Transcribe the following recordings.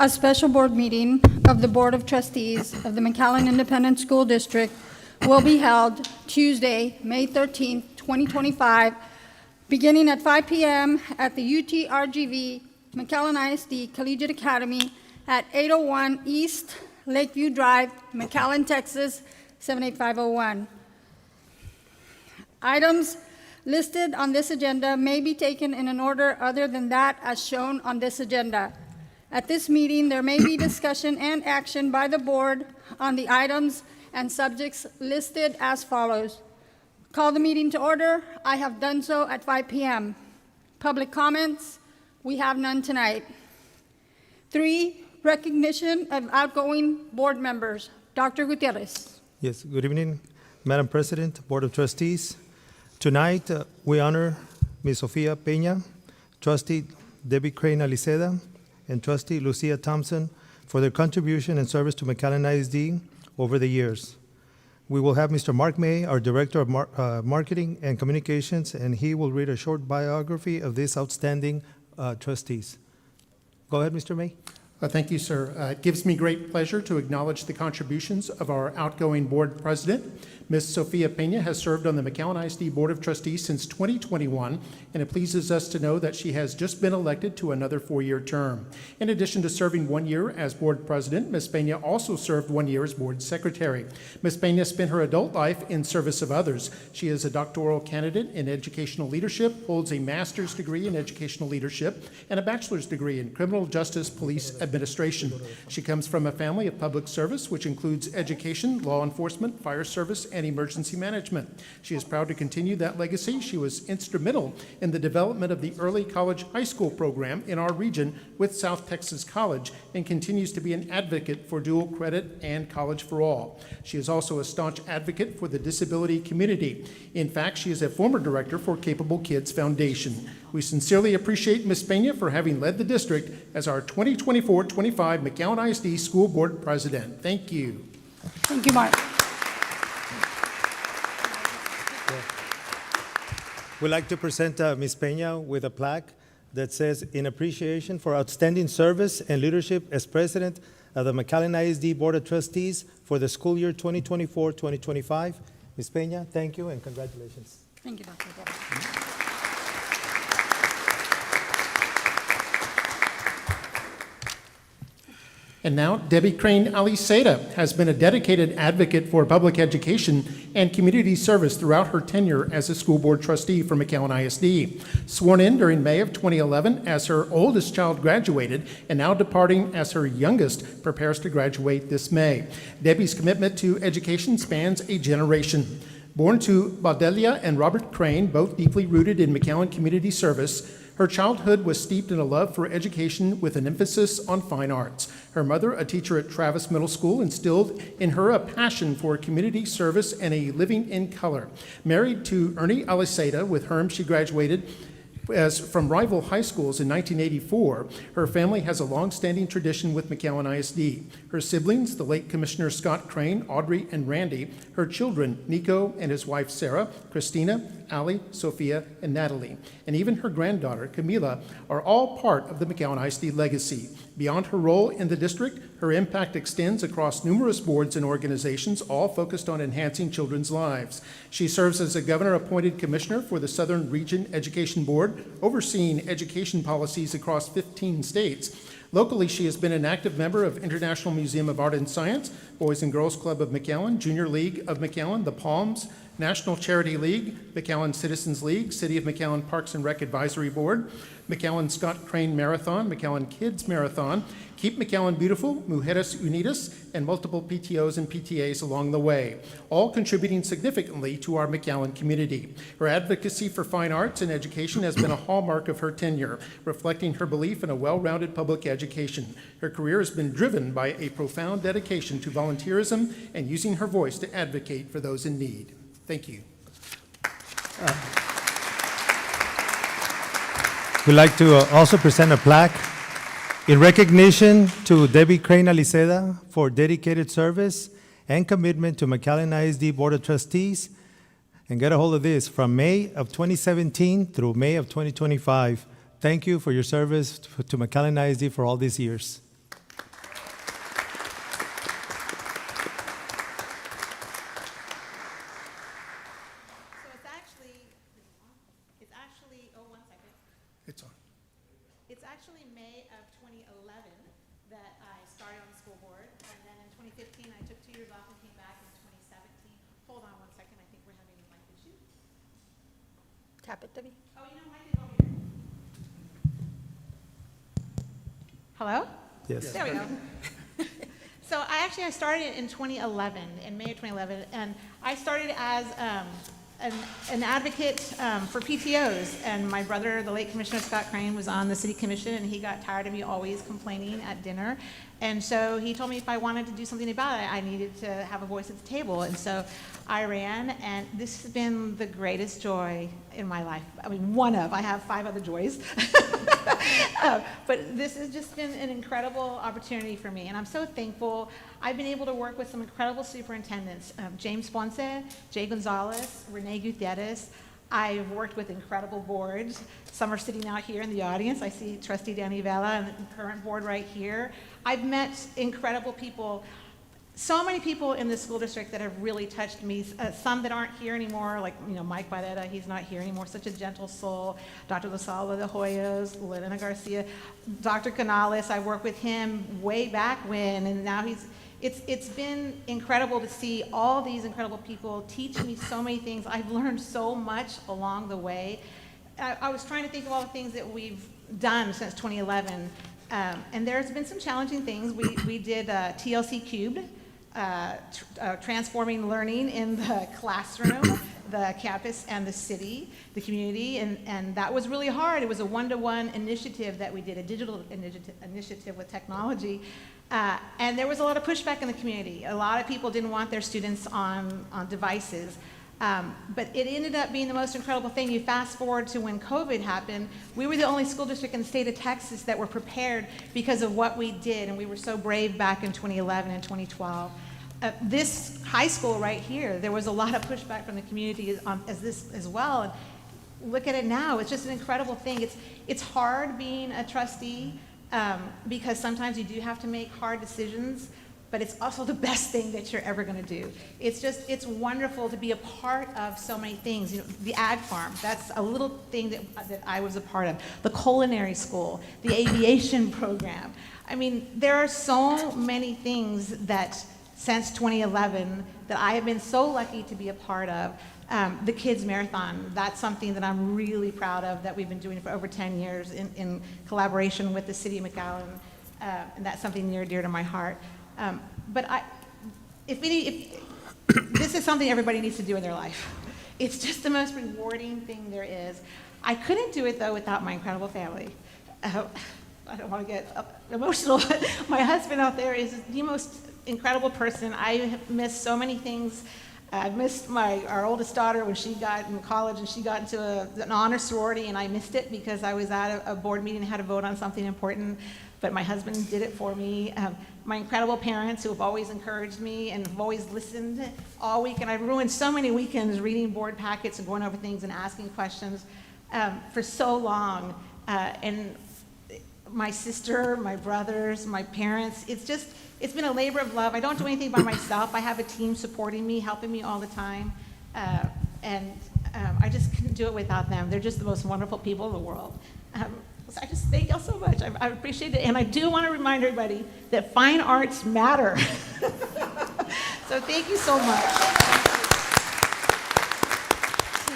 A special board meeting of the Board of Trustees of the McAllen Independent School District will be held Tuesday, May 13th, 2025, beginning at 5 p.m. at the UTRGV McAllen ISD Collegiate Academy at 801 East Lakeview Drive, McAllen, Texas, 78501. Items listed on this agenda may be taken in an order other than that as shown on this agenda. At this meeting, there may be discussion and action by the board on the items and subjects listed as follows. Call the meeting to order. I have done so at 5 p.m. Public comments, we have none tonight. 3, recognition of outgoing board members. Dr. Gutierrez. Yes, good evening, Madam President, Board of Trustees. Tonight, we honor Ms. Sofia Peña, Trustee Debbie Crane Aliceda, and Trustee Lucia Thompson for their contribution and service to McAllen ISD over the years. We will have Mr. Mark May, our Director of Marketing and Communications, and he will read a short biography of these outstanding trustees. Go ahead, Mr. May. Thank you, sir. It gives me great pleasure to acknowledge the contributions of our outgoing board president. Ms. Sofia Peña has served on the McAllen ISD Board of Trustees since 2021, and it pleases us to know that she has just been elected to another 4-year term. In addition to serving 1 year as board president, Ms. Peña also served 1 year as board secretary. Ms. Peña spent her adult life in service of others. She is a doctoral candidate in educational leadership, holds a master's degree in educational leadership, and a bachelor's degree in criminal justice police administration. She comes from a family of public service, which includes education, law enforcement, fire service, and emergency management. She is proud to continue that legacy. She was instrumental in the development of the early college high school program in our region with South Texas College and continues to be an advocate for dual credit and college for all. She is also a staunch advocate for the disability community. In fact, she is a former director for Capable Kids Foundation. We sincerely appreciate Ms. Peña for having led the district as our 2024-25 McAllen ISD School Board President. Thank you. Thank you, Mark. We'd like to present Ms. Peña with a plaque that says, in appreciation for outstanding service and leadership as president of the McAllen ISD Board of Trustees for the school year 2024-2025. Ms. Peña, thank you and congratulations. Thank you, Dr. Gutierrez. And now, Debbie Crane Aliceda has been a dedicated advocate for public education and community service throughout her tenure as a school board trustee for McAllen ISD. Sworn in during May of 2011 as her oldest child graduated and now departing as her youngest prepares to graduate this May. Debbie's commitment to education spans a generation. Born to Baudelia and Robert Crane, both deeply rooted in McAllen community service, her childhood was steeped in a love for education with an emphasis on fine arts. Her mother, a teacher at Travis Middle School, instilled in her a passion for community service and a living in color. Married to Ernie Aliceda, with whom she graduated from rival high schools in 1984, her family has a long-standing tradition with McAllen ISD. Her siblings, the late Commissioner Scott Crane, Audrey, and Randy, her children, Nico and his wife Sarah, Christina, Allie, Sophia, and Natalie, and even her granddaughter, Camila, are all part of the McAllen ISD legacy. Beyond her role in the district, her impact extends across numerous boards and organizations, all focused on enhancing children's lives. She serves as a governor-appointed commissioner for the Southern Region Education Board, overseeing education policies across 15 states. Locally, she has been an active member of International Museum of Art and Science, Boys and Girls Club of McAllen, Junior League of McAllen, the Palms, National Charity League, McAllen Citizens League, City of McAllen Parks and Rec Advisory Board, McAllen Scott Crane Marathon, McAllen Kids Marathon, Keep McAllen Beautiful, Mujeres Unidas, and multiple PTOs and PTAs along the way, all contributing significantly to our McAllen community. Her advocacy for fine arts and education has been a hallmark of her tenure, reflecting her belief in a well-rounded public education. Her career has been driven by a profound dedication to volunteerism and using her voice to advocate for those in need. Thank you. We'd like to also present a plaque in recognition to Debbie Crane Aliceda for dedicated service and commitment to McAllen ISD Board of Trustees. And get a hold of this, from May of 2017 through May of 2025. Thank you for your service to McAllen ISD for all these years. Tap it, Debbie. Hello? Yes. There we go. So I started in 2011, in May of 2011, and I started as an advocate for PTOs. And my brother, the late Commissioner Scott Crane, was on the city commission, and he got tired of me always complaining at dinner. And so he told me if I wanted to do something about it, I needed to have a voice at the table. And so I ran, and this has been the greatest joy in my life. I mean, I have 5 other joys. But this has just been an incredible opportunity for me, and I'm so thankful. I've been able to work with some incredible superintendents, James Ponce, Jay Gonzalez, Renee Gutierrez. I've worked with incredible boards. Some are sitting out here in the audience. I see Trustee Danny Vela and the current board right here. I've met incredible people. So many people in this school district that have really touched me, some that aren't here anymore, like Mike Barrera, he's not here anymore, such a gentle soul, Dr. Lasalva de Hoyos, Lorena Garcia, Dr. Canales, I worked with him way back when, and now it's been incredible to see all these incredible people teach me so many things. I've learned so much along the way. I was trying to think of all the things that we've done since 2011, and there's been some challenging things. We did TLC Cubed, transforming learning in the classroom, the campus, and the city, the community, and that was really hard. It was a one-to-one initiative that we did, a digital initiative with technology, and there was a lot of pushback in the community. A lot of people didn't want their students on devices. But it ended up being the most incredible thing. You fast forward to when COVID happened, we were the only school district in the state of Texas that were prepared because of what we did, and we were so brave back in 2011 and 2012. This high school right here, there was a lot of pushback from the community as well. And look at it now, it's just an incredible thing. It's hard being a trustee because sometimes you do have to make hard decisions, but it's also the best thing that you're ever going to do. It's wonderful to be a part of so many things. The ag farm, that's a little thing that I was a part of. The culinary school, the aviation program. I mean, there are so many things that since 2011 that I have been so lucky to be a part of. The Kids Marathon, that's something that I'm really proud of that we've been doing for over 10 years in collaboration with the city of McAllen, and that's something near and dear to my heart. But if this is something everybody needs to do in their life. It's just the most rewarding thing there is. I couldn't do it, though, without my incredible family. I don't want to get emotional, but my husband out there is the most incredible person. I have missed so many things. I missed our oldest daughter when she got in college and she got into an honor sorority, and I missed it because I was at a board meeting and had to vote on something important. But my husband did it for me. My incredible parents who have always encouraged me and have always listened all week. And I've ruined so many weekends reading board packets and going over things and asking questions for so long. And my sister, my brothers, my parents, it's been a labor of love. I don't do anything by myself. I have a team supporting me, helping me all the time. And I just couldn't do it without them. They're just the most wonderful people in the world. So I just thank y'all so much. I appreciate it. And I do want to remind everybody that fine arts matter. So thank you so much. Do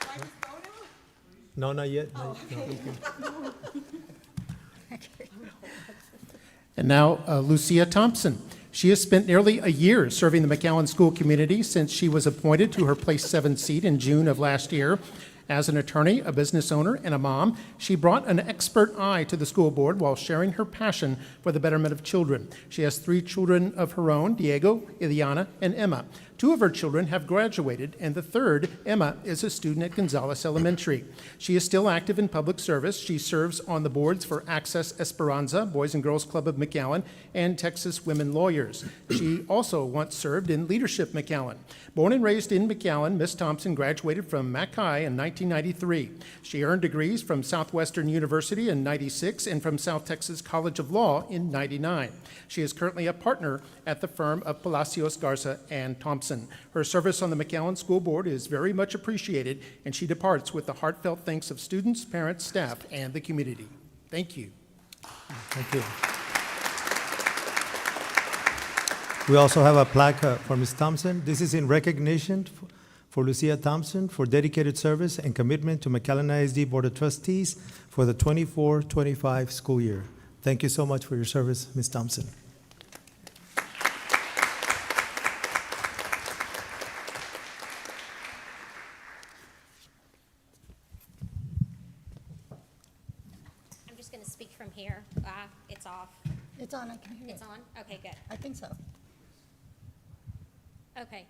I just go now? No, not yet. Oh, okay. No. And now, Lucia Thompson. She has spent nearly a year serving the McAllen school community since she was appointed to her Place 7 seat in June of last year. As an attorney, a business owner, and a mom, she brought an expert eye to the school board while sharing her passion for the betterment of children. She has 3 children of her own, Diego, Ileana, and Emma. 2 of her children have graduated, and the third, Emma, is a student at Gonzales Elementary. She is still active in public service. She serves on the boards for Access Esperanza, Boys and Girls Club of McAllen, and Texas Women Lawyers. She also once served in Leadership McAllen. Born and raised in McAllen, Ms. Thompson graduated from Mac High in 1993. She earned degrees from Southwestern University in 96 and from South Texas College of Law in 99. She is currently a partner at the firm of Palacios, Garza, and Thompson. Her service on the McAllen School Board is very much appreciated, and she departs with the heartfelt thanks of students, parents, staff, and the community. Thank you. Thank you. We also have a plaque for Ms. Thompson. This is in recognition for Lucia Thompson for dedicated service and commitment to McAllen ISD Board of Trustees for the 24-25 school year. Thank you so much for your service, Ms. Thompson. I'm just going to speak from here. It's off. It's on, I can hear It's it. on? Okay, good. I think so. Okay,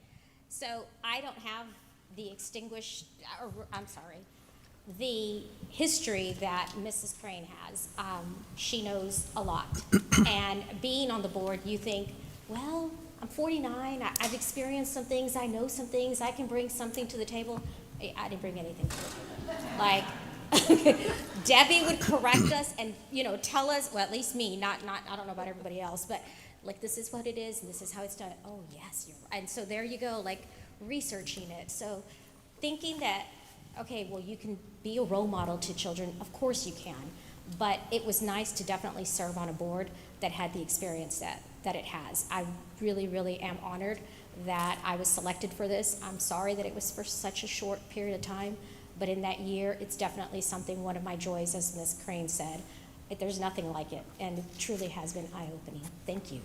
so I don't have the the history that Mrs. Crane has. She knows a lot. And being on the board, you think, well, I'm 49, I've experienced some things, I know some things, I can bring something to the table. I didn't bring anything to the table. Like, Debbie would correct us and, tell us, well, at least me, not, I don't know about everybody else, but like, this is what it is, and this is how it's done. Oh, yes, you're right. And so there you go, like, researching it. So thinking that, okay, well, you can be a role model to children. Of course you can. But it was nice to definitely serve on a board that had the experience that it has. I really, really am honored that I was selected for this. I'm sorry that it was for such a short period of time, but in that year, it's definitely something, one of my joys, as Ms. Crane said. There's nothing like it, and it truly has been eye-opening. Thank you.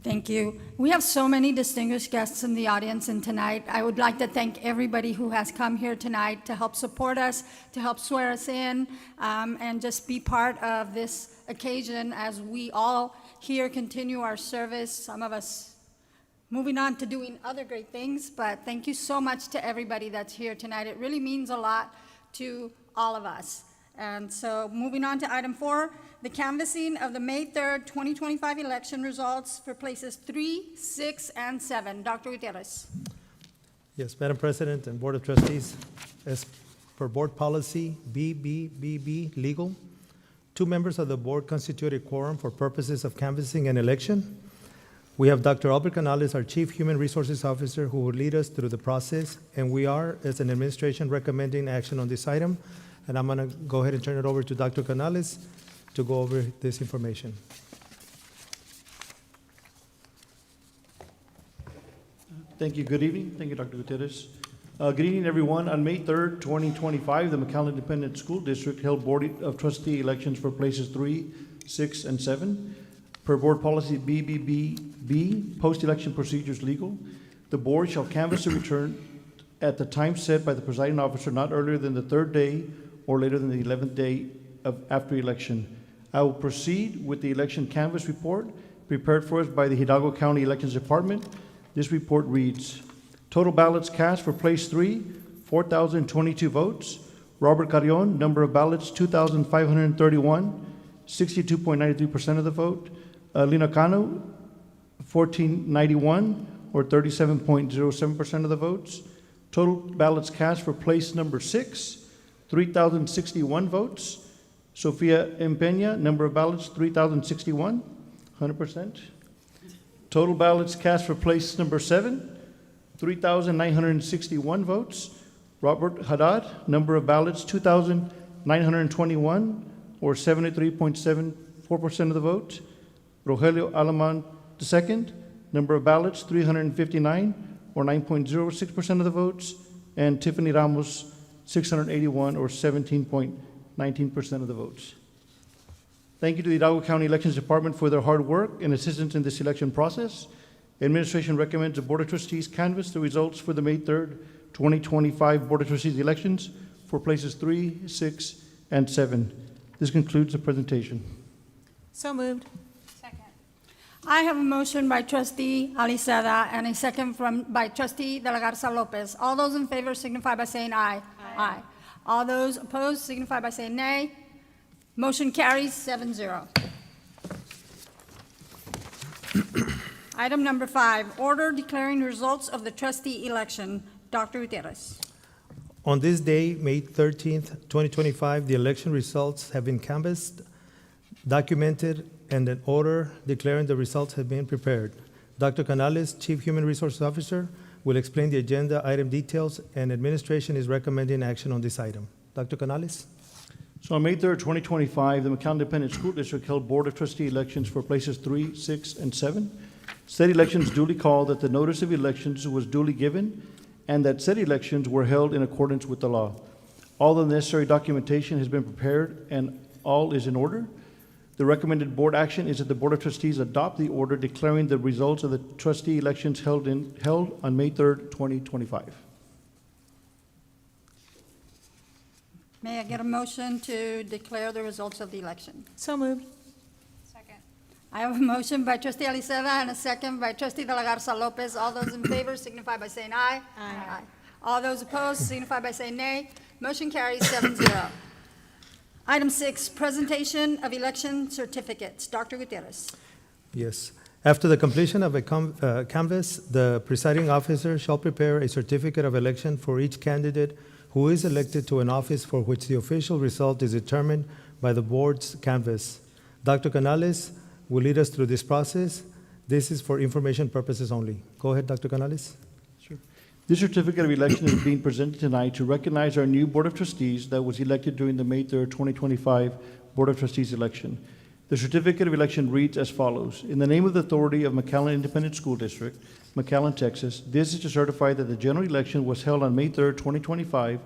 Thank you. We have so many distinguished guests in the audience, and tonight I would like to thank everybody who has come here tonight to help support us, to help swear us in, and just be part of this occasion as we all here continue our service. Some of us moving on to doing other great things, but thank you so much to everybody that's here tonight. It really means a lot to all of us. And so moving on to item 4, the canvassing of the May 3rd, 2025 election results for places 3, 6, and 7. Dr. Gutierrez. Yes, Madam President and Board of Trustees, as per Board Policy BBBB Legal, 2 members of the Board constitute a quorum for purposes of canvassing an election. We have Dr. Albert Canales, our Chief Human Resources Officer, who will lead us through the process, and we are, as an administration, recommending action on this item. And I'm going to go ahead and turn it over to Dr. Canales to go over this information. Thank you. Good evening. Thank you, Dr. Gutierrez. Good evening, everyone. On May 3rd, 2025, the McAllen Independent School District held Board of Trustee elections for places 3, 6, and 7. Per Board Policy BBBB, Post-Election Procedures Legal, the Board shall canvass a return at the time set by the presiding officer not earlier than the 3rd day or later than the 11th day after election. I will proceed with the election canvass report prepared for us by the Hidalgo County Elections Department. This report reads, total ballots cast for place 3, 4,022 votes. Robert Carrion, number of ballots 2,531, 62.93% of the vote. Lina Cano, 1,491, or 37.07% of the votes. Total ballots cast for place number 6, 3,061 votes. Sofia Empeña, number of ballots 3,061, 100%. Total ballots cast for place number 7, 3,961 votes. Robert Haddad, number of ballots 2,921, or 73.74% of the vote. Rogelio Alaman II, number of ballots 359, or 9.06% of the votes. And Tiffany Ramos, 681, or 17.19% of the votes. Thank you to the Hidalgo County Elections Department for their hard work and assistance in this election process. Administration recommends the Board of Trustees canvass the results for the May 3rd, 2025 Board of Trustees elections for places 3, 6, and 7. This concludes the presentation. So moved. I have a motion by Trustee Aliceda and a second by Trustee De La Garza Lopez. All those in favor signify by saying aye. Aye. All those opposed signify by saying nay. Motion carries 7-0. Item number 5, order declaring results of the trustee election. Dr. Gutierrez. On this day, May 13th, 2025, the election results have been canvassed, documented, and an order declaring the results have been prepared. Dr. Canales, Chief Human Resources Officer, will explain the agenda item details, and administration is recommending action on this item. Dr. Canales? So on May 3rd, 2025, the McAllen Independent School District held Board of Trustee elections for places 3, 6, and 7. Said elections duly called, that the notice of elections was duly given, and that said elections were held in accordance with the law. All the necessary documentation has been prepared and all is in order. The recommended board action is that the Board of Trustees adopt the order declaring the results of the trustee elections held on May 3rd, 2025. May I get a motion to declare the results of the election? So moved. I have a motion by trustee Aliceda and a second by trustee De La Garza Lopez. All those in favor signify by saying aye. Aye. All those opposed signify by saying nay. Motion carries 7-0. Item 6, presentation of election certificates. Dr. Gutierrez. Yes. After the completion of a canvass, the presiding officer shall prepare a certificate of election for each candidate who is elected to an office for which the official result is determined by the board's canvass. Dr. Canales will lead us through this process. This is for information purposes only. Go ahead, Dr. Canales. Sure. This certificate of election is being presented tonight to recognize our new Board of Trustees that was elected during the May 3rd, 2025 Board of Trustees election. The certificate of election reads as follows. In the name of the authority of McAllen Independent School District, McAllen, Texas, this is to certify that the general election was held on May 3rd, 2025,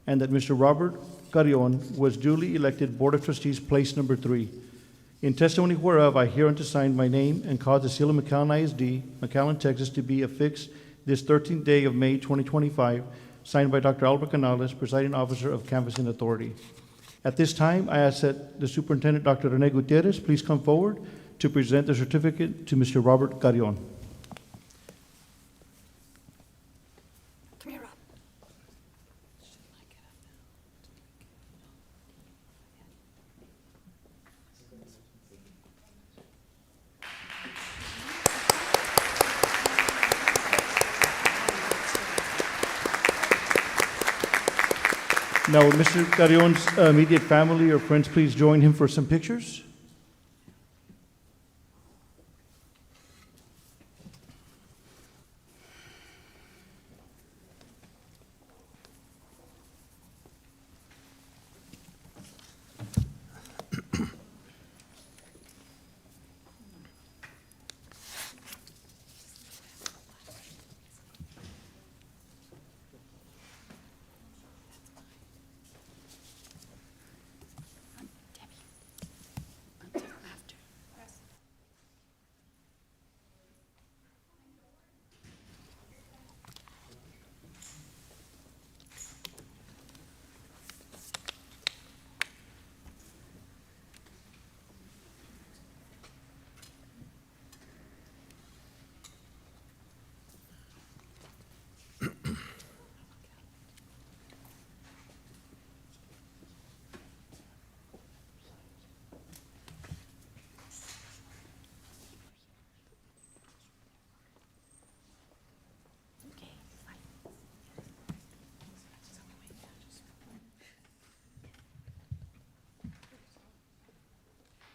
and that Mr. Robert Carrion was duly elected Board of Trustees place number 3. In testimony whereof, I hereunto sign my name and cause the seal of McAllen ISD, McAllen, Texas, to be affixed this 13th day of May 2025, signed by Dr. Albert Canales, presiding officer of Canvassing Authority. At this time, I ask that the Superintendent, Dr. Rene Gutierrez, please come forward to present the certificate to Mr. Robert Carrion. Come here, Rob. Now, will Mr. Carrion's immediate family or friends please join him for some pictures?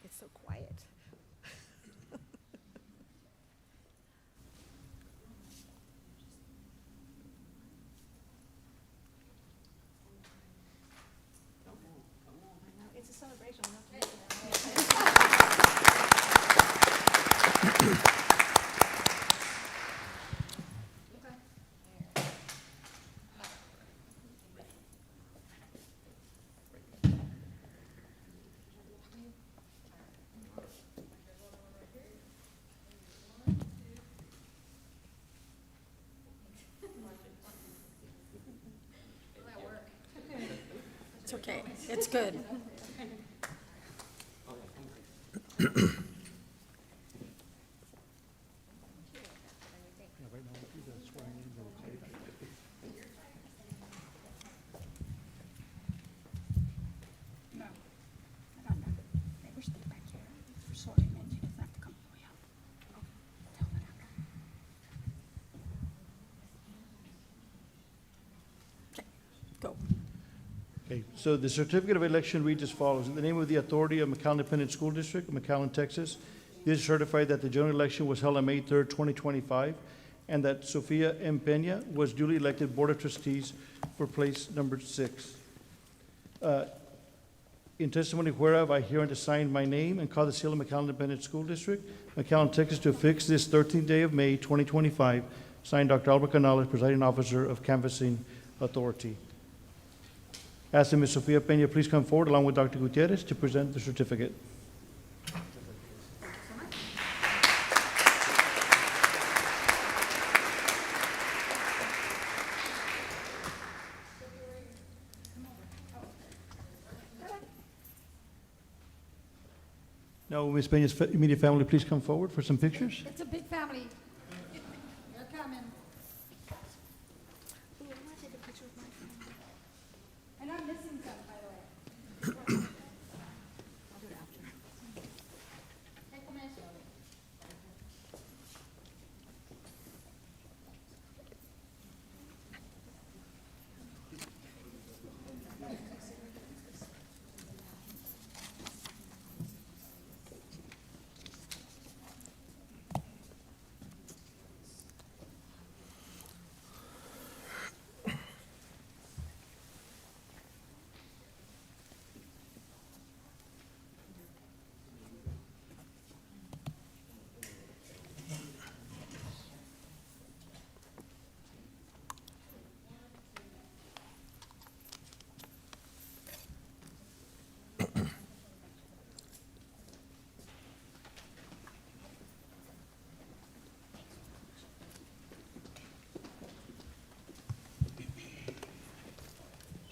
It's so quiet. It's a celebration. It's okay. It's good. No. No. Maybe stay back here. Sorry, man. You just have to come way up. Okay. Tell them after. Okay. Go. Okay, so the certificate of election reads as follows. In the name of the authority of McAllen Independent School District, McAllen, Texas, it is certified that the general election was held on May 3rd, 2025, and that Sofia M. Peña was duly elected Board of Trustees for place number 6. In testimony whereof, I hereunder sign my name and cause the seal of McAllen Independent School District, McAllen, Texas, to affix this 13th day of May, 2025. Signed, Dr. Albert Canales, Presiding Officer of Canvassing Authority. Ask Ms. Sofia Peña please come forward along with Dr. Gutierrez to present the certificate. Now, Ms. Peña's immediate family, please come forward for some pictures. It's a big family. They're coming. And I'm missing some, by the way. Hey, come here.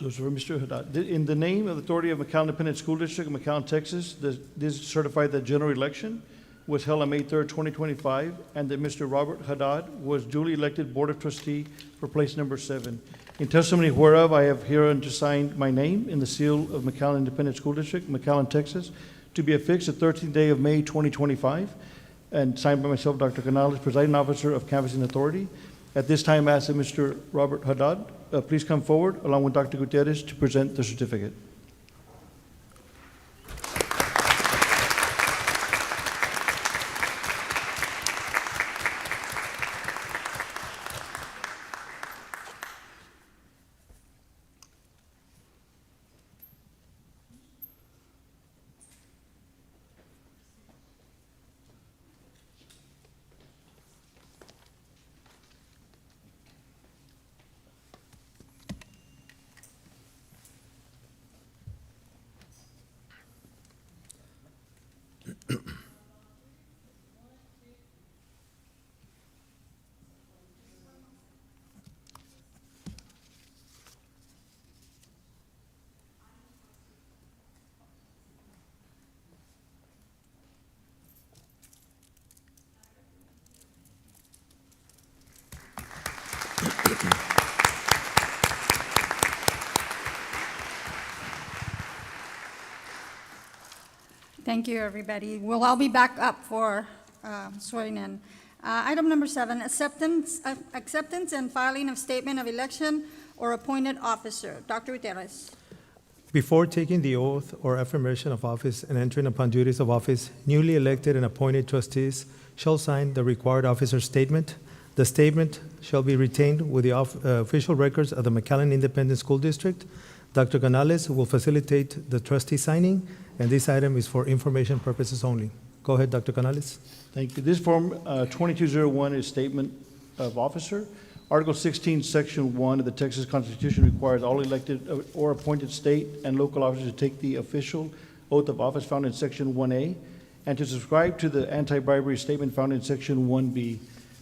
Those were Mr. Haddad. In the name of the authority of McAllen Independent School District of McAllen, Texas, this certified that general election was held on May 3rd, 2025, and that Mr. Robert Haddad was duly elected Board of Trustee for place number 7. In testimony whereof, I have hereunder signed my name in the seal of McAllen Independent School District, McAllen, Texas, to be affixed the 13th day of May, 2025, and signed by myself, Dr. Canales, Presiding Officer of Canvassing Authority. At this time, I ask that Mr. Robert Haddad please come forward along with Dr. Gutierrez to present the certificate. Thank you, everybody. We'll all be back up for swearing in. Item number 7, acceptance and filing of statement of election or appointed officer. Dr. Gutierrez. Before taking the oath or affirmation of office and entering upon duties of office, newly elected and appointed trustees shall sign the required officer statement. The statement shall be retained with the official records of the McAllen Independent School District. Dr. Canales will facilitate the trustee signing, and this item is for information purposes only. Go ahead, Dr. Canales. Thank you. This form 2201 is statement of officer. Article 16, Section 1 of the Texas Constitution requires all elected or appointed state and local officers to take the official oath of office found in Section 1A and to subscribe to the anti-bribery statement found in Section 1B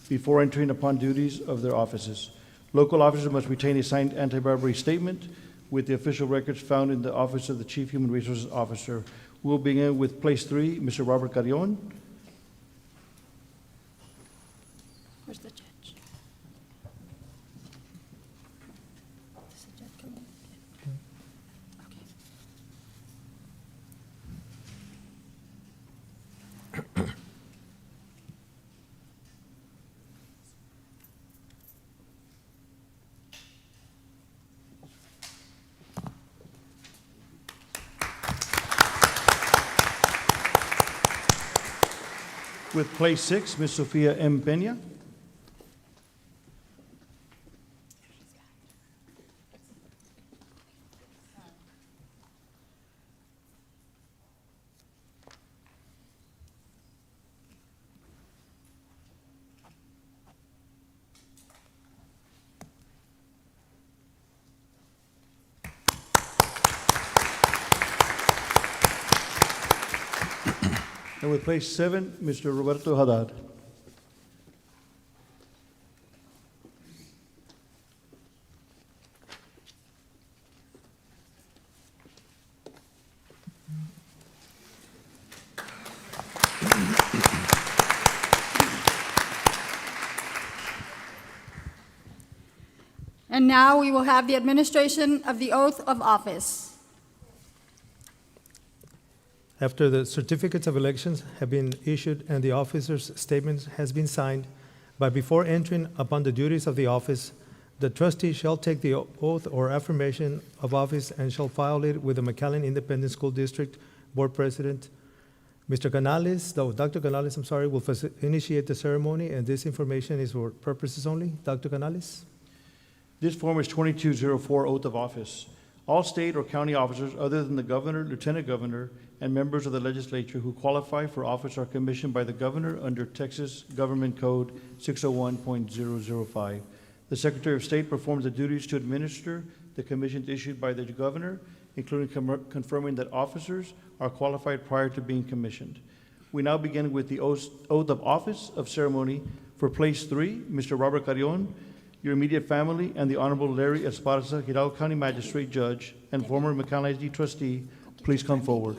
before entering upon duties of their offices. Local officers must retain a signed anti-bribery statement with the official records found in the Office of the Chief Human Resources Officer. We'll begin with place 3, Mr. Robert Carrion. Where's the judge? Does the judge come in? Okay. With place 6, Ms. Sofia M. Peña. And with place 7, Mr. Roberto Haddad. And now we will have the administration of the oath of office. After the certificates of elections have been issued and the officer's statement has been signed, but before entering upon the duties of the office, the trustee shall take the oath or affirmation of office and shall file it with the McAllen Independent School District Board President, Dr. Canales, will initiate the ceremony, and this information is for purposes only. Dr. Canales? This form is 2204, oath of office. All state or county officers other than the governor, lieutenant governor, and members of the legislature who qualify for office are commissioned by the governor under Texas Government Code 601.005. The Secretary of State performs the duties to administer the commissions issued by the governor, including confirming that officers are qualified prior to being commissioned. We now begin with the oath of office of ceremony for place 3, Mr. Robert Carrion, your immediate family, and the Honorable Larry Esparza, Hidalgo County Magistrate Judge and former McAllen ISD trustee, please come forward.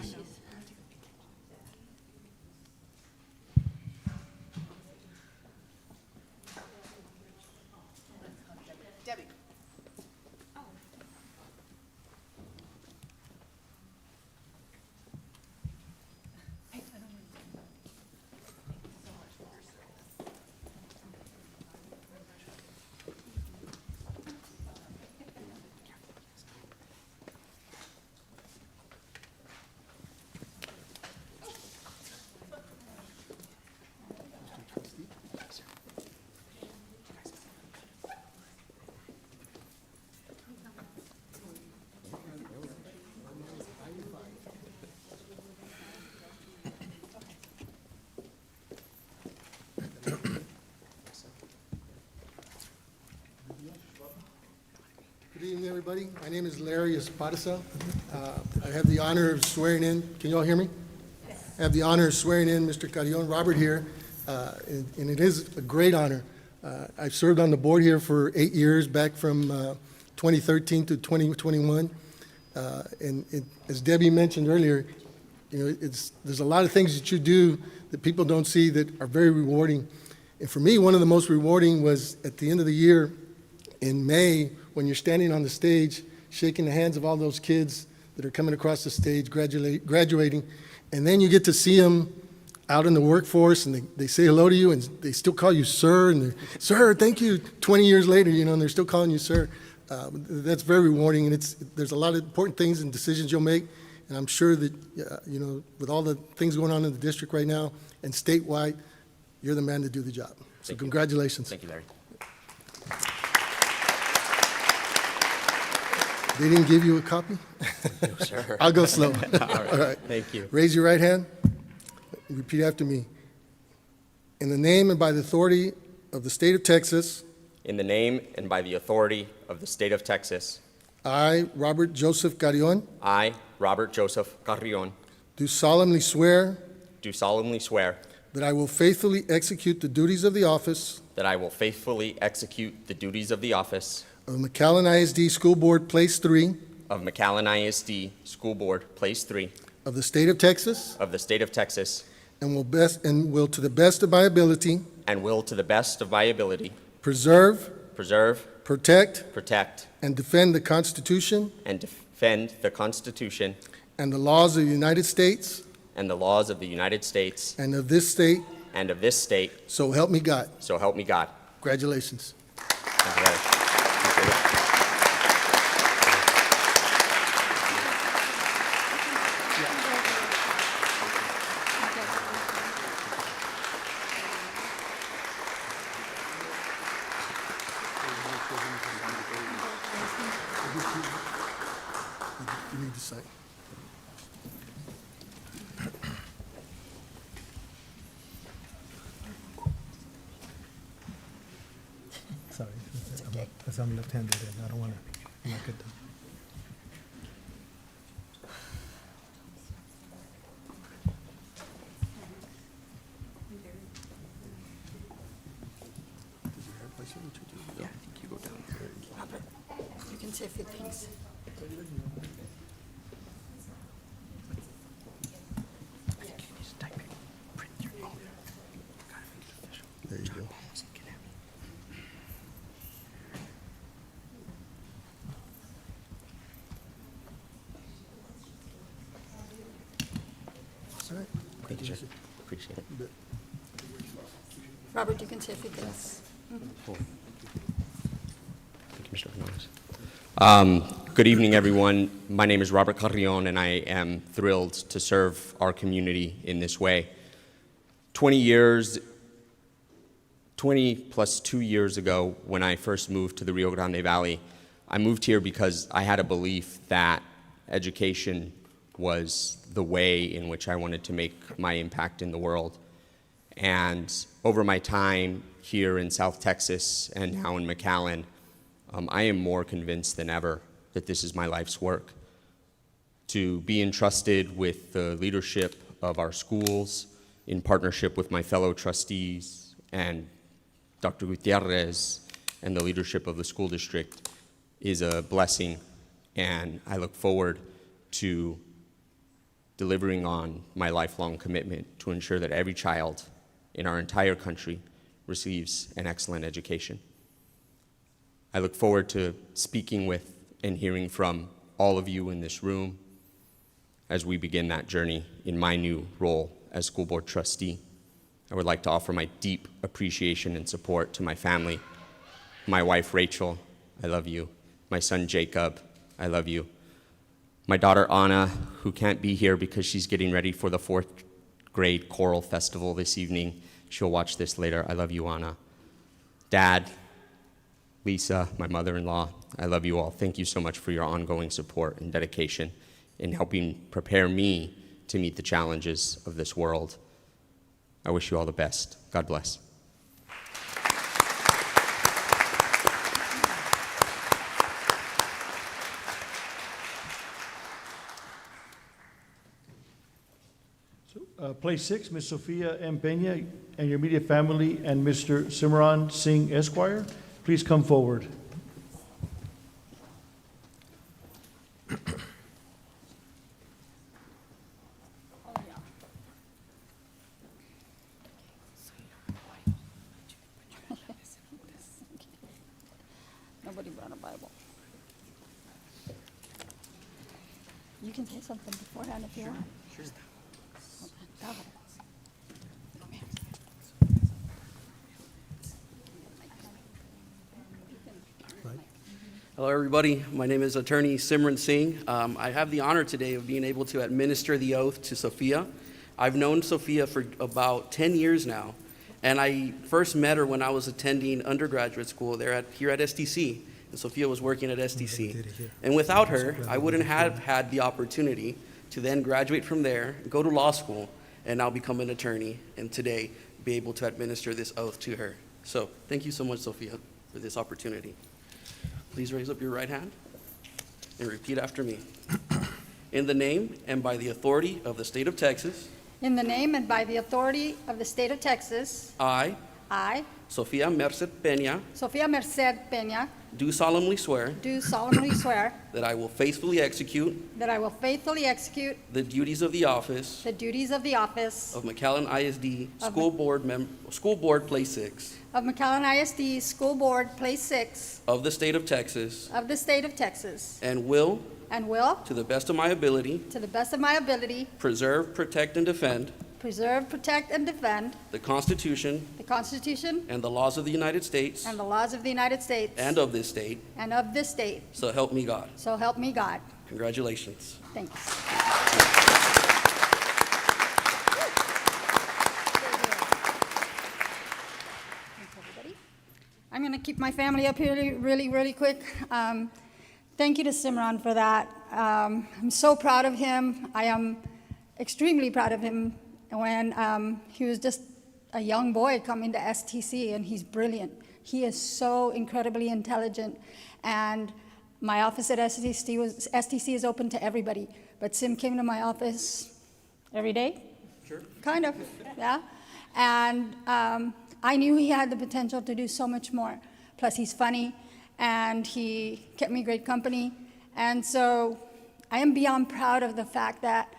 Good evening, everybody. My name is Larry Esparza. I have the honor of swearing in. Can you all hear me? Yes. I have the honor of swearing in Mr. Carrion Robert here, and it is a great honor. I've served on the board here for 8 years, back from 2013 to 2021. As Debbie mentioned earlier, you know, there's a lot of things that you do that people don't see that are very rewarding. And for me, one of the most rewarding was at the end of the year in May, when you're standing on the stage, shaking the hands of all those kids that are coming across the stage, graduating, and then you get to see them out in the workforce, and they say hello to you, and they still call you sir, and they're, sir, thank you, 20 years later, you know, and they're still calling you sir. That's very rewarding, and there's a lot of important things and decisions you'll make, and I'm sure that, you know, with all the things going on in the district right now and statewide, you're the man to do the job. So congratulations. Thank you, Larry. They didn't give you a copy? No, sir. I'll go slow. All right. Thank you. Raise your right hand. Repeat after me. In the name and by the authority of the state of Texas, In the name and by the authority of the state of Texas, I, Robert Joseph Carrion, I, Robert Joseph Carrion, do solemnly swear do solemnly swear that I will faithfully execute the duties of the office that I will faithfully execute the duties of the office of McAllen ISD School Board Place 3 of McAllen ISD School Board, Place 3 of the state of Texas, of the state of Texas, and will to the best of my ability and will to the best of my ability preserve, preserve, protect, protect, and defend the Constitution and defend the Constitution and the laws of the United States and the laws of the United States and of this state, and of this state, so help me God. so help me God. Congratulations. Thank you, Larry. Appreciate it. You need to sign. Sorry, because I'm left-handed and I don't want to knock it down. say a few things. There you go. All right. Thank you, sir. Appreciate it. Robert, you can say a few things. Thank you, Mr. Hernandez. Good evening, everyone. My name is Robert Carrion, and I am thrilled to serve our community in this way. 20 plus 2 years ago, when I first moved to the Rio Grande Valley, I moved here because I had a belief that education was the way in which I wanted to make my impact in the world. And over my time here in South Texas and now in McAllen, I am more convinced than ever that this is my life's work. To be entrusted with the leadership of our schools in partnership with my fellow trustees and Dr. Gutierrez and the leadership of the school district is a blessing, and I look forward to delivering on my lifelong commitment to ensure that every child in our entire country receives an excellent education. I look forward to speaking with and hearing from all of you in this room as we begin that journey in my new role as school board trustee. I would like to offer my deep appreciation and support to my family, my wife Rachel, I love you, my son Jacob, I love you, my daughter Anna, who can't be here because she's getting ready for the 4th grade choral festival this evening. She'll watch this later. I love you, Anna. Dad, Lisa, my mother-in-law, I love you all. Thank you so much for your ongoing support and dedication in helping prepare me to meet the challenges of this world. I wish you all the best. God bless. Place 6, Ms. Sofia M. Peña and your immediate family, and Mr. Simran Singh Esquire, please come forward. Nobody brought a Bible. You can say something beforehand if you want. Sure. Hello, everybody. My name is Attorney Simran Singh. I have the honor today of being able to administer the oath to Sophia. I've known Sophia for about 10 years now, and I first met her when I was attending undergraduate school here at STC, and Sophia was working at STC. And without her, I wouldn't have had the opportunity to then graduate from there, go to law school, and now become an attorney, and today be able to administer this oath to her. So thank you so much, Sophia, for this opportunity. Please raise up your right hand and repeat after me. In the name and by the authority of the state of Texas, In the name and by the authority of the state of Texas, I, I, Sofia Merced Peña, Sofia Merced Peña, do solemnly swear do solemnly swear that I will faithfully execute that I will faithfully execute the duties of the office the duties of the office of McAllen ISD School Board Place 6 of McAllen ISD School Board, Place 6 of the state of Texas, of the state of Texas, and will, and will, to the best of my ability, to the best of my ability, preserve, protect, and defend preserve, protect, and defend the Constitution the Constitution and the laws of the United States and the laws of the United States and of this state, and of this state. so help me God. So help me God. Congratulations. Thank you. Thanks, everybody. I'm going to keep my family up here really quick. Thank you to Simran for that. I'm so proud of him. I am extremely proud of him when he was just a young boy coming to STC, and he's brilliant. He is so incredibly intelligent, and my office at STC is open to everybody, but Sim came to my office every day? Sure. Kind of, yeah. And I knew he had the potential to do so much more. Plus, he's funny, and he kept me great company. And so I am beyond proud of the fact that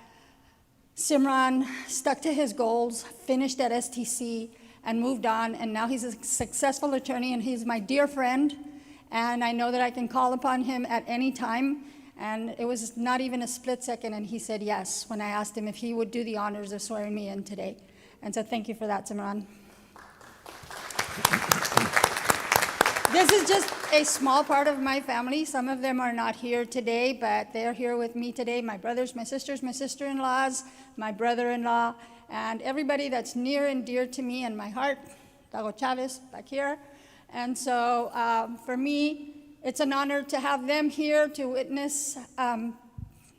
Simran stuck to his goals, finished at STC, and moved on, and now he's a successful attorney, and he's my dear friend, and I know that I can call upon him at any time, and it was not even a split second, and he said yes when I asked him if he would do the honors of swearing me in today. And so thank you for that, Simran. This is just a small part of my family. Some of them are not here today, but they're here with me today. My brothers, my sisters, my sister-in-laws, my brother-in-law, and everybody that's near and dear to me and my heart. Dago Chavez back here. And so for me, it's an honor to have them here to witness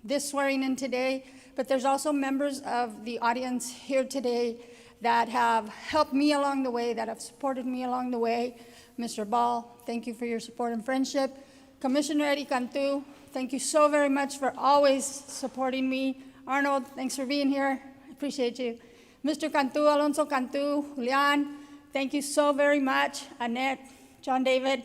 this swearing in today. But there's also members of the audience here today that have helped me along the way, that have supported me along the way. Mr. Ball, thank you for your support and friendship. Commissioner Eddie Cantu, thank you so very much for always supporting me. Arnold, thanks for being here. I appreciate you. Mr. Cantu, Alonso Cantu, Julian, thank you so very much. Annette, John David,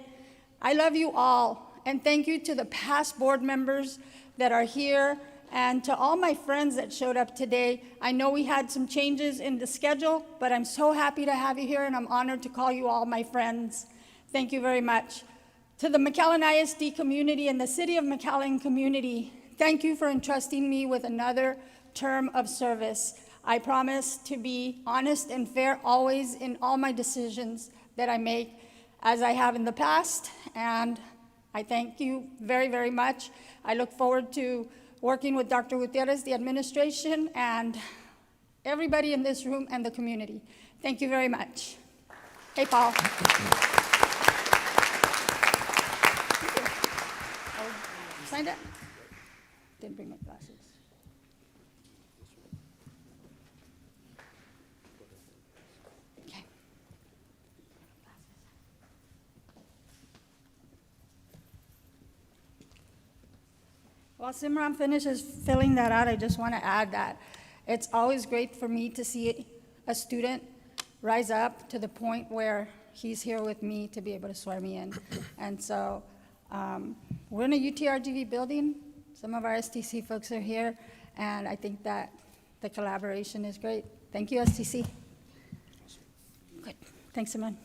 I love you all. And thank you to the past board members that are here and to all my friends that showed up today. I know we had some changes in the schedule, but I'm so happy to have you here, and I'm honored to call you all my friends. Thank you very much. To the McAllen ISD community and the City of McAllen community, thank you for entrusting me with another term of service. I promise to be honest and fair always in all my decisions that I make, as I have in the past, and I thank you very, very much. I look forward to working with Dr. Gutierrez, the administration, and everybody in this room and the community. Thank you very much. Hey, Paul. Signed it? Didn't bring my glasses. Okay. While Simran finishes filling that out, I just want to add that it's always great for me to see a student rise up to the point where he's here with me to be able to swear me in. And so we're in a UTRGV building. Some of our STC folks are here, and I think that the collaboration is great. Thank you, STC. Good. Thanks, Simran.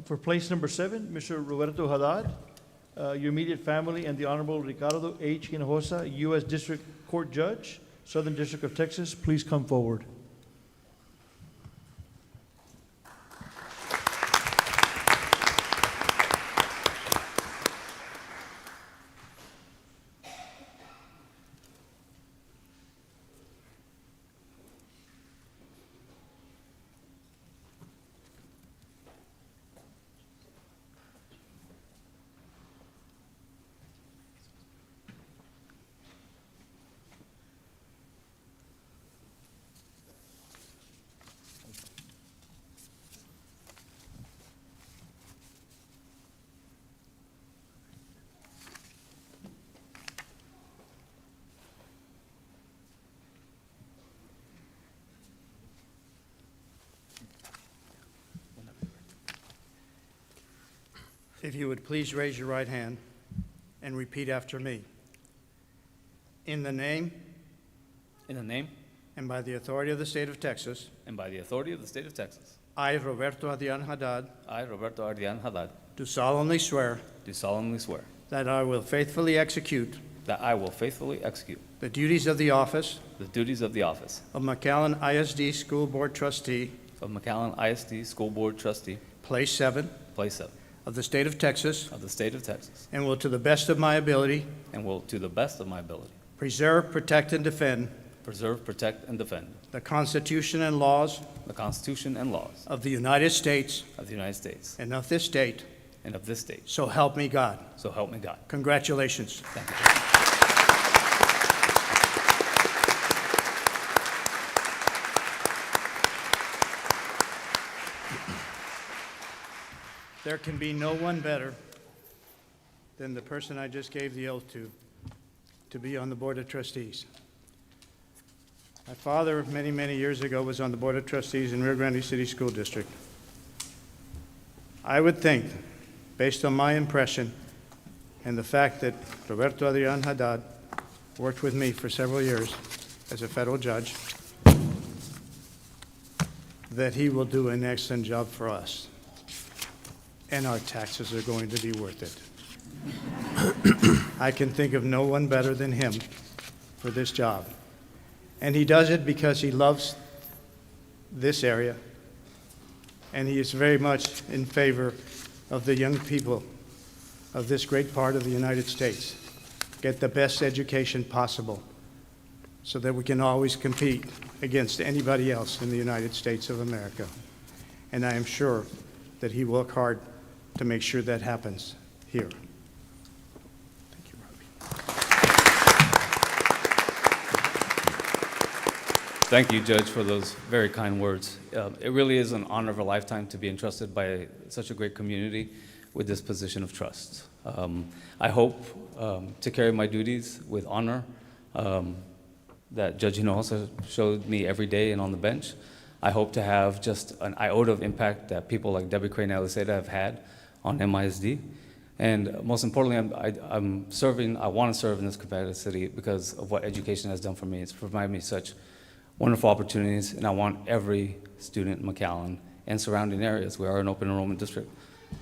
For place number 7, Mr. Roberto Haddad, your immediate family, and the Honorable Ricardo H. Hinojosa, U.S. District Court Judge, Southern District of Texas, please come forward. If you would please raise your right hand and repeat after me. In the name and by the authority of the state of Texas, and by the authority of the state of Texas, I, Roberto Adrian Haddad, I, Roberto Ardian Haddad, do solemnly swear do solemnly swear that I will faithfully execute that I will faithfully execute the duties of the office the duties of the office of McAllen ISD School Board Trustee, of McAllen ISD School Board Trustee, Place 7, Place 7, of the state of Texas, of the state of Texas, and will to the best of my ability and will, to the best of my ability, preserve, protect, and defend preserve, protect, and defend the Constitution and laws the Constitution and laws of the United States of the United States and of this state, and of this state. so help me God. So help me God. Congratulations. Thank you. There can be no one better than the person I just gave the oath to, to be on the Board of Trustees. My father, many, many years ago, was on the Board of Trustees in Rio Grande City School District. I would think, based on my impression and the fact that Roberto Adrian Haddad worked with me for several years as a federal judge, that he will do an excellent job for us. And our taxes are going to be worth it. I can think of no one better than him for this job. And he does it because he loves this area, and he is very much in favor of the young people of this great part of the United States get the best education possible so that we can always compete against anybody else in the United States of America. And I am sure that he will work hard to make sure that happens here. Thank you, Robbie. Thank you, Judge, for those very kind words. It really is an honor of a lifetime to be entrusted by such a great community with this position of trust. I hope to carry my duties with honor that Judge Hinojosa showed me every day and on the bench. I hope to have just an iota of impact that people like Debbie Crane Aliseda have had on MISD. And most importantly, I want to serve in this capacity because of what education has done for me. It's provided me such wonderful opportunities, and I want every student in McAllen and surrounding areas, we are an open enrollment district,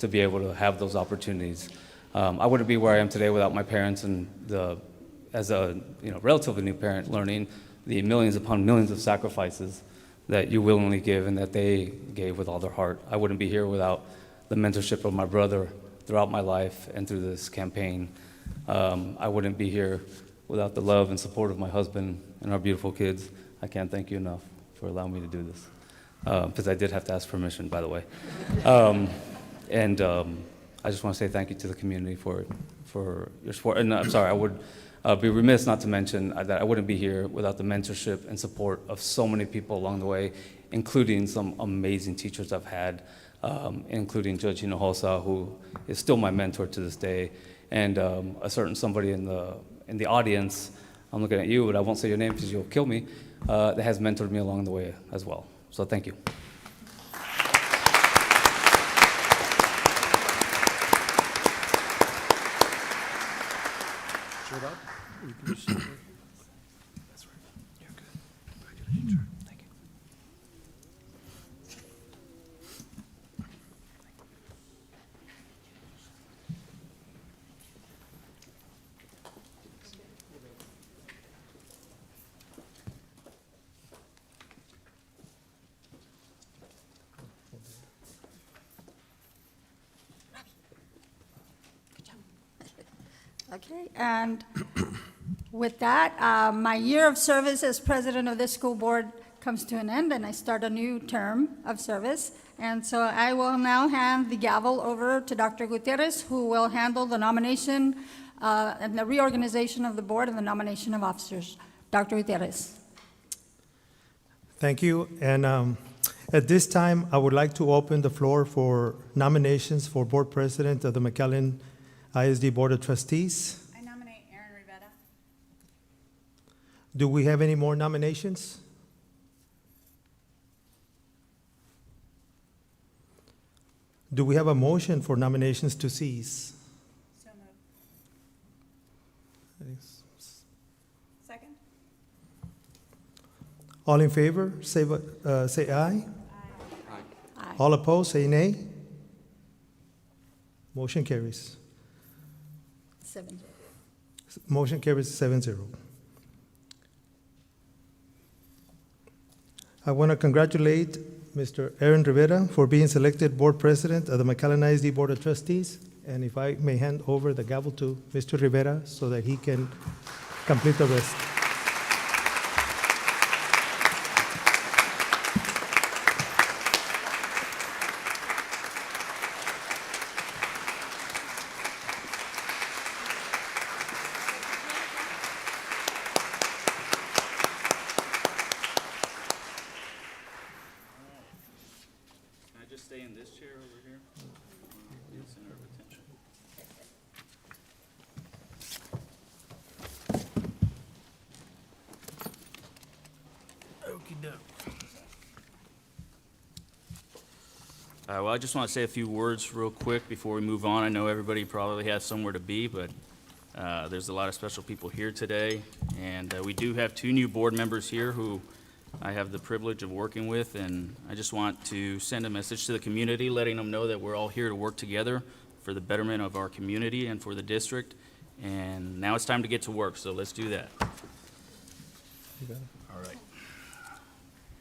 to be able to have those opportunities. I wouldn't be where I am today without my parents and as a relatively new parent, learning the millions upon millions of sacrifices that you willingly give and that they gave with all their heart. I wouldn't be here without the mentorship of my brother throughout my life and through this campaign. I wouldn't be here without the love and support of my husband and our beautiful kids. I can't thank you enough for allowing me to do this, because I did have to ask permission, by the way. I just want to say thank you to the community for your support. And I'm sorry, I would be remiss not to mention that I wouldn't be here without the mentorship and support of so many people along the way, including some amazing teachers I've had, including Judge Hinojosa, who is still my mentor to this day, and a certain somebody in the audience, I'm looking at you, but I won't say your name because you'll kill me, that has mentored me along the way as well. So thank you. Shut up. You can just sit there. That's right. You're good. Congratulations, sir. Thank you. Okay, and with that, my year of service as president of this school board comes to an end, and I start a new term of service. And so I will now hand the gavel over to Dr. Gutierrez, who will handle the nomination and the reorganization of the board and the nomination of officers. Dr. Gutierrez. Thank you. And at this time, I would like to open the floor for nominations for board president of the McAllen ISD Board of Trustees. I nominate Aaron Rivera. Do we have any more nominations? Do we have a motion for nominations to cease? So moved. Second? All in favor, say aye. Aye. Aye. All opposed, say nay. Motion carries. 7-0. Motion carries 7-0. I want to congratulate Mr. Aaron Rivera for being selected board president of the McAllen ISD Board of Trustees. And if I may hand over the gavel to Mr. Rivera so that he can complete the rest. Can I just stay in this chair over here? Center of attention. Well, I just want to say a few words real quick before we move on. I know everybody probably has somewhere to be, but there's a lot of special people here today. And we do have 2 new board members here who I have the privilege of working with. And I just want to send a message to the community, letting them know that we're all here to work together for the betterment of our community and for the district. And now it's time to get to work, so let's do that. All right.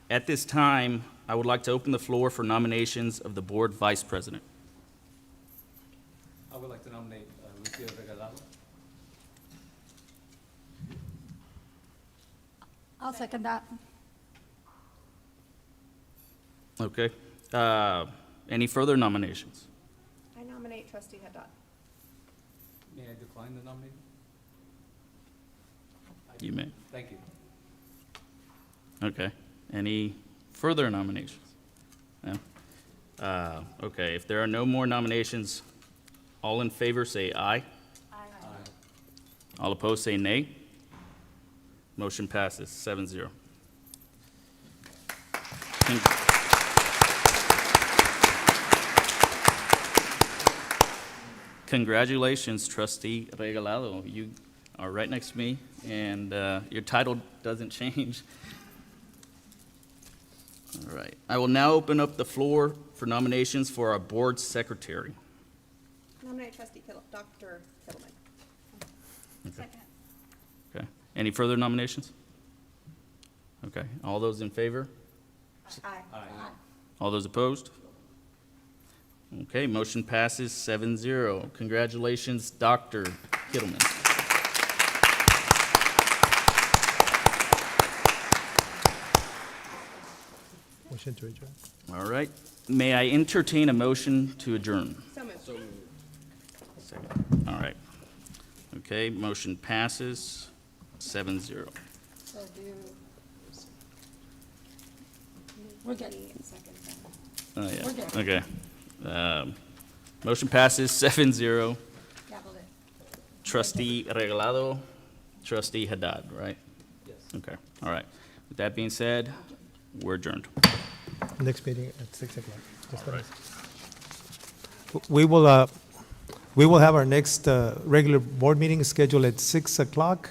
At this time, I would like to open the floor for nominations of the board vice president. I would like to nominate Lucia Regalado. I'll second that. Okay. Any further nominations? I nominate trustee Haddad. May I decline the nomination? You may. Thank you. Okay. Any further nominations? No? Okay, if there are no more nominations, all in favor say aye. Aye. All opposed say nay. Motion passes 7-0. Congratulations, trustee Regalado. You are right next to me, and your title doesn't change. All right. I will now open up the floor for nominations for our board secretary. Nominate trustee Dr. Kittleman. Second. Okay. Any further nominations? Okay. All those in favor? Aye. All those opposed? Okay, motion passes 7-0. Congratulations, Dr. Kittleman. Motion to adjourn. All right. May I entertain a motion to adjourn? So moved. Second. All right. Okay, motion passes 7-0. So we're good. Oh, yeah. We're good. Okay. Motion passes 7-0. Gaveled it. Trustee Regalado, trustee Haddad, right? Yes. Okay, all right. With that being said, we're adjourned. Next meeting at 6 o'clock. Just a minute. We will have our next regular board meeting scheduled at 6 o'clock.